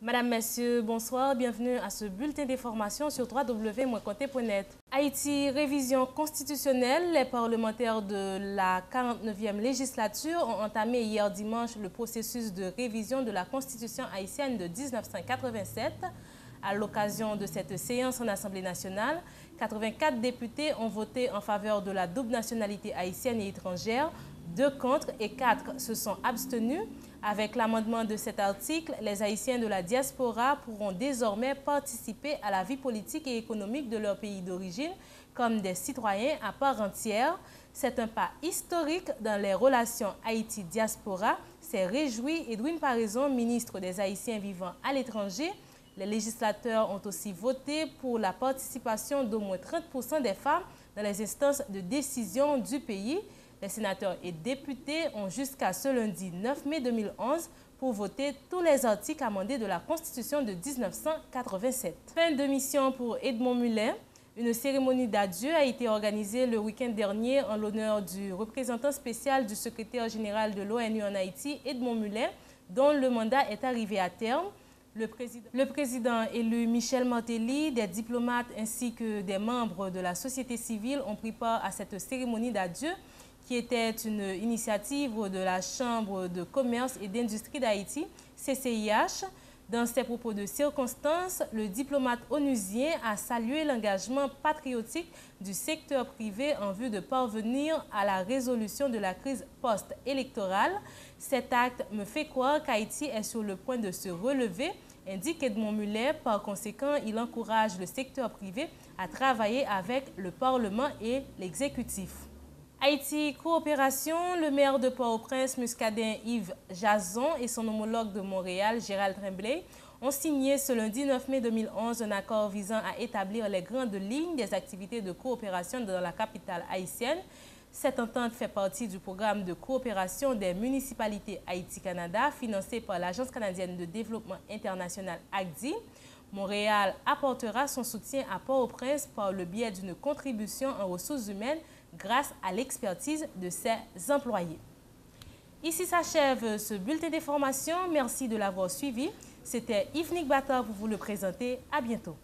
Madame, Messieurs, bonsoir. Bienvenue à ce bulletin d'information sur www.conté.net. Haïti, révision constitutionnelle. Les parlementaires de la 49e législature ont entamé hier dimanche le processus de révision de la Constitution haïtienne de 1987. À l'occasion de cette séance en Assemblée nationale, 84 députés ont voté en faveur de la double nationalité haïtienne et étrangère, 2 contre et 4 se sont abstenus. Avec l'amendement de cet article, les Haïtiens de la diaspora pourront désormais participer à la vie politique et économique de leur pays d'origine comme des citoyens à part entière. C'est un pas historique dans les relations Haïti-diaspora, s'est réjoui Edwin Paraison, ministre des Haïtiens vivant à l'étranger. Les législateurs ont aussi voté pour la participation d'au moins 30% des femmes dans les instances de décision du pays. Les sénateurs et députés ont jusqu'à ce lundi 9 mai 2011 pour voter tous les articles amendés de la Constitution de 1987. Fin de mission pour Edmond Muller. Une cérémonie d'adieu a été organisée le week-end dernier en l'honneur du représentant spécial du secrétaire général de l'ONU en Haïti, Edmond Muller, dont le mandat est arrivé à terme. Le président élu Michel Martelly, des diplomates ainsi que des membres de la société civile ont pris part à cette cérémonie d'adieu qui était une initiative de la Chambre de commerce et d'industrie d'Haïti, CCIH. Dans ses propos de circonstance, le diplomate onusien a salué l'engagement patriotique du secteur privé en vue de parvenir à la résolution de la crise post-électorale. Cet acte me fait croire qu'Haïti est sur le point de se relever, indique Edmond Muller. Par conséquent, il encourage le secteur privé à travailler avec le Parlement et l'exécutif. Haïti Coopération, le maire de Port-au-Prince, Muscadin Yves Jason et son homologue de Montréal, Gérald Tremblay, ont signé ce lundi 9 mai 2011 un accord visant à établir les grandes lignes des activités de coopération dans la capitale haïtienne. Cette entente fait partie du programme de coopération des municipalités Haïti-Canada financé par l'Agence canadienne de développement international ACDI. Montréal apportera son soutien à Port-au-Prince par le biais d'une contribution en ressources humaines grâce à l'expertise de ses employés. Ici s'achève ce bulletin d'information. Merci de l'avoir suivi. C'était Yves Nick Bata pour vous le présenter. À bientôt.